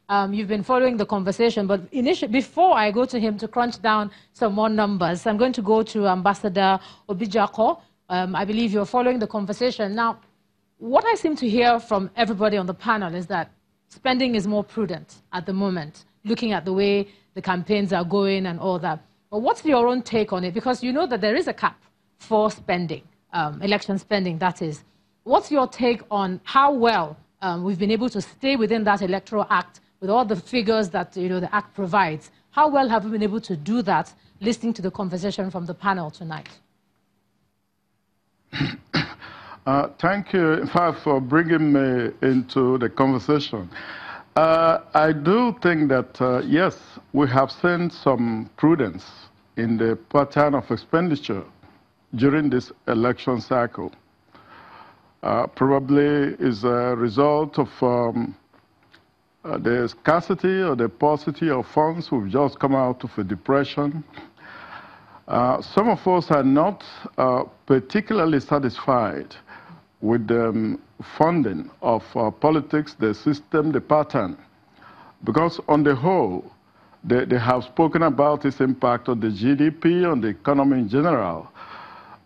You've been following the conversation, but before I go to him to crunch down some more numbers, I'm going to go to Ambassador Obijako. I believe you're following the conversation. Now, what I seem to hear from everybody on the panel is that spending is more prudent at the moment, looking at the way the campaigns are going and all that. But what's your own take on it? Because you know that there is a cap for spending, election spending, that is. What's your take on how well we've been able to stay within that electoral act with all the figures that the act provides? How well have we been able to do that, listening to the conversation from the panel tonight? Thank you, in fact, for bringing me into the conversation. I do think that, yes, we have seen some prudence in the pattern of expenditure during this election cycle. Probably is a result of the scarcity or the paucity of funds. We've just come out of a depression. Some of us are not particularly satisfied with the funding of politics, the system, the pattern, because on the whole, they have spoken about its impact on the GDP, on the economy in general,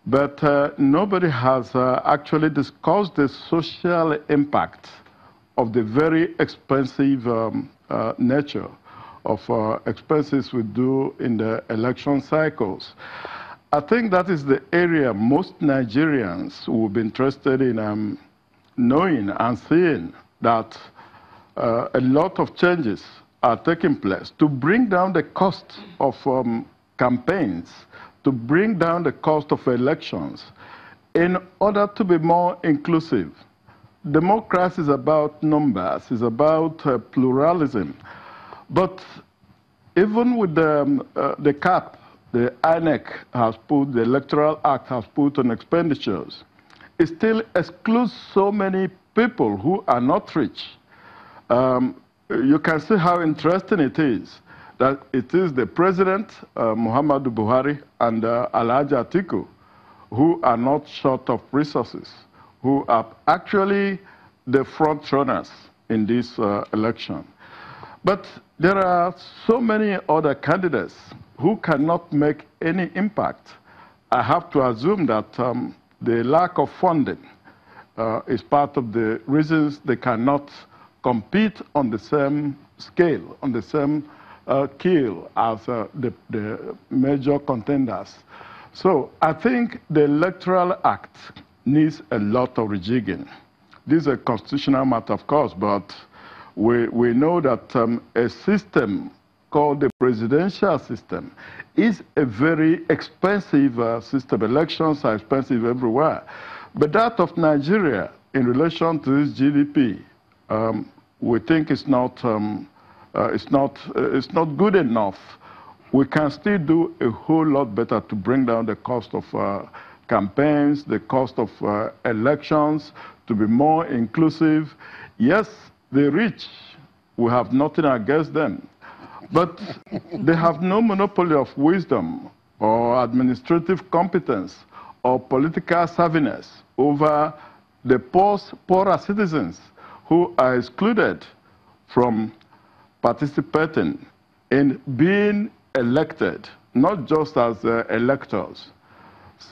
but nobody has actually discussed the social impact of the very expensive nature of expenses we do in the election cycles. I think that is the area most Nigerians will be interested in knowing and seeing that a lot of changes are taking place to bring down the cost of campaigns, to bring down the cost of elections in order to be more inclusive. Democracy is about numbers, it's about pluralism. But even with the cap the INEC has put, the Electoral Act has put on expenditures, it still excludes so many people who are not rich. You can see how interesting it is that it is the President, Muhammadu Buhari, and Alhaji Atiku, who are not short of resources, who are actually the front runners in this election. But there are so many other candidates who cannot make any impact. I have to assume that the lack of funding is part of the reasons they cannot compete on the same scale, on the same keel as the major contenders. So I think the Electoral Act needs a lot of rejigging. This is a constitutional matter, of course, but we know that a system called the presidential system is a very expensive system. Elections are expensive everywhere. But that of Nigeria, in relation to its GDP, we think it's not good enough. We can still do a whole lot better to bring down the cost of campaigns, the cost of elections, to be more inclusive. Yes, the rich, we have nothing against them, but they have no monopoly of wisdom or administrative competence or political savviness over the poorer citizens who are excluded from participating in being elected, not just as electors,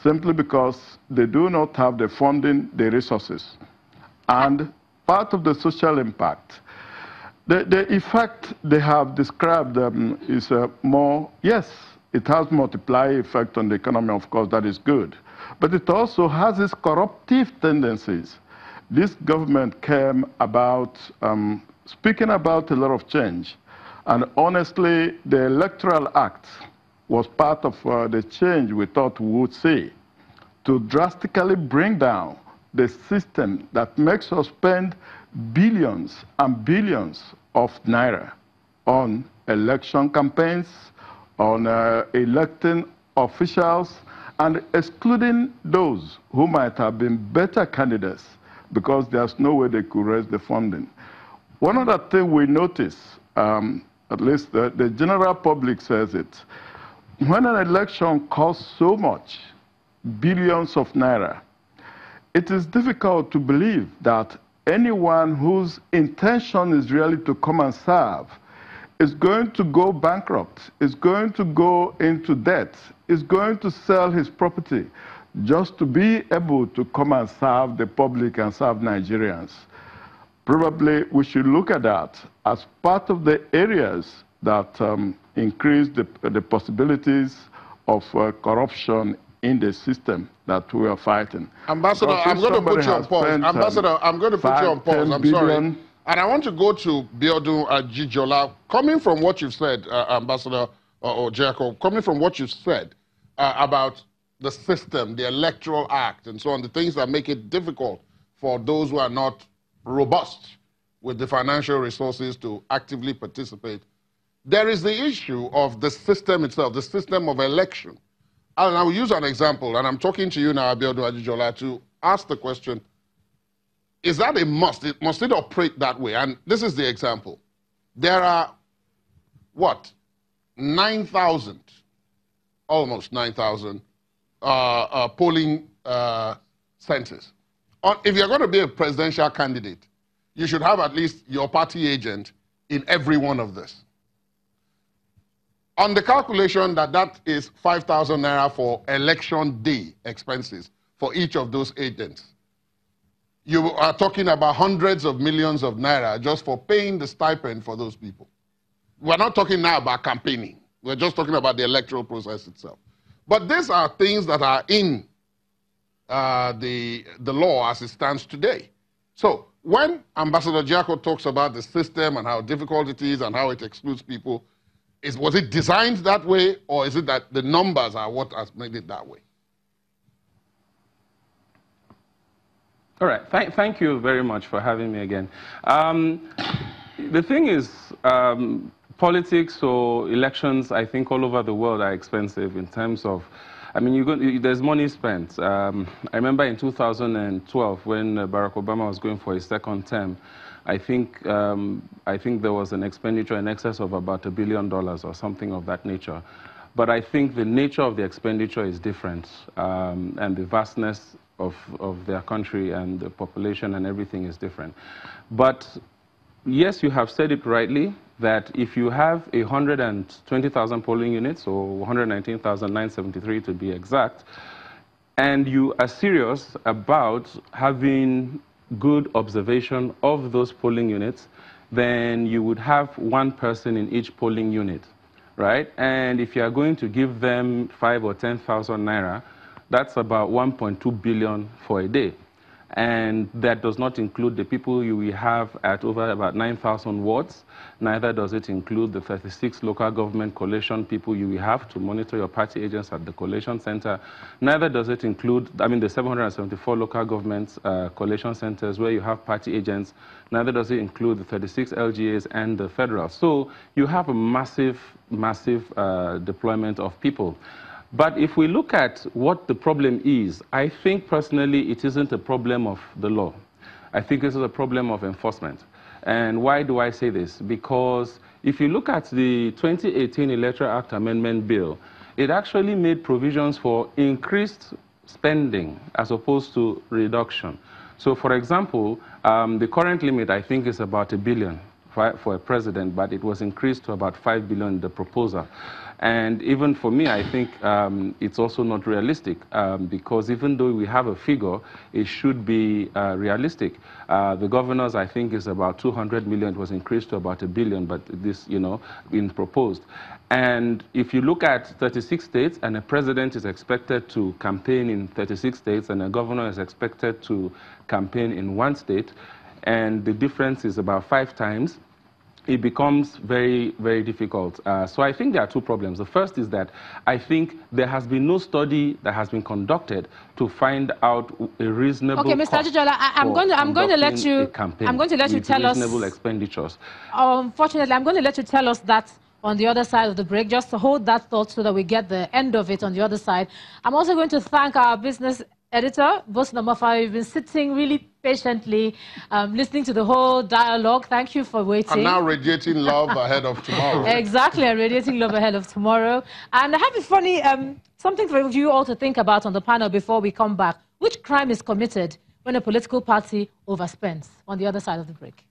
simply because they do not have the funding, the resources. And part of the social impact, the effect they have described is more, yes, it has multiplier effect on the economy, of course, that is good. But it also has its corruptive tendencies. This government came about speaking about a lot of change. And honestly, the Electoral Act was part of the change we thought we would see to drastically bring down the system that makes us spend billions and billions of naira on election campaigns, on electing officials, and excluding those who might have been better candidates because there's no way they could raise the funding. One other thing we notice, at least the general public says it, when an election costs so much, billions of naira, it is difficult to believe that anyone whose intention is really to come and serve is going to go bankrupt, is going to go into debt, is going to sell his property just to be able to come and serve the public and serve Nigerians. Probably we should look at that as part of the areas that increase the possibilities of corruption in the system that we are fighting. Ambassador, I'm going to put you on pause. Ambassador, I'm going to put you on pause. I'm sorry. And I want to go to Biodun Ajijola. Coming from what you've said, Ambassador or Jacob, coming from what you've said about the system, the Electoral Act, and so on, the things that make it difficult for those who are not robust with the financial resources to actively participate, there is the issue of the system itself, the system of election. And I will use an example, and I'm talking to you now, Biodun Ajijola, to ask the question, is that a must? Must it operate that way? And this is the example. There are, what, 9,000, almost 9,000 polling centers. If you're going to be a presidential candidate, you should have at least your party agent in every one of this. On the calculation that is 5,000 naira for election day expenses for each of those agents, you are talking about hundreds of millions of naira just for paying the stipend for those people. We're not talking now about campaigning. We're just talking about the electoral process itself. But these are things that are in the law as it stands today. So when Ambassador Jacob talks about the system and how difficult it is and how it excludes people, was it designed that way, or is it that the numbers are what has made it that way? All right. Thank you very much for having me again. The thing is, politics or elections, I think all over the world are expensive in terms of, I mean, there's money spent. I remember in 2012 when Barack Obama was going for his second term, I think there was an expenditure in excess of about $1 billion or something of that nature. But I think the nature of the expenditure is different, and the vastness of their country and the population and everything is different. But yes, you have said it rightly, that if you have 120,000 polling units, or 119,973 to be exact, and you are serious about having good observation of those polling units, then you would have one person in each polling unit, right? And if you are going to give them 5,000 or 10,000 naira, that's about 1.2 billion for a day. And that does not include the people you will have at over about 9,000 wards. Neither does it include the 36 local government collation people you will have to monitor your party agents at the collation center. Neither does it include, I mean, the 774 local government collation centers where you have party agents. Neither does it include the 36 LGAs and the federal. So you have a massive, massive deployment of people. But if we look at what the problem is, I think personally it isn't a problem of the law. I think this is a problem of enforcement. And why do I say this? Because if you look at the 2018 Electoral Act Amendment Bill, it actually made provisions for increased spending as opposed to reduction. So for example, the current limit I think is about $1 billion for a president, but it was increased to about $5 billion in the proposal. And even for me, I think it's also not realistic because even though we have a figure, it should be realistic. The governor's, I think, is about 200 million. It was increased to about $1 billion, but this, been proposed. And if you look at 36 states, and a president is expected to campaign in 36 states, and a governor is expected to campaign in one state, and the difference is about 5 times, it becomes very, very difficult. So I think there are two problems. The first is that I think there has been no study that has been conducted to find out a reasonable Okay, Mr. Ajijola, I'm going to let you tell us reasonable expenditures. Unfortunately, I'm going to let you tell us that on the other side of the break. Just to hold that thought so that we get the end of it on the other side. I'm also going to thank our business editor, Boss Namafa. You've been sitting really patiently, listening to the whole dialogue. Thank you for waiting. And now radiating love ahead of tomorrow. Exactly, radiating love ahead of tomorrow. And I have a funny, something for you all to think about on the panel before we come back. Which crime is committed when a political party overspends? On the other side of the break.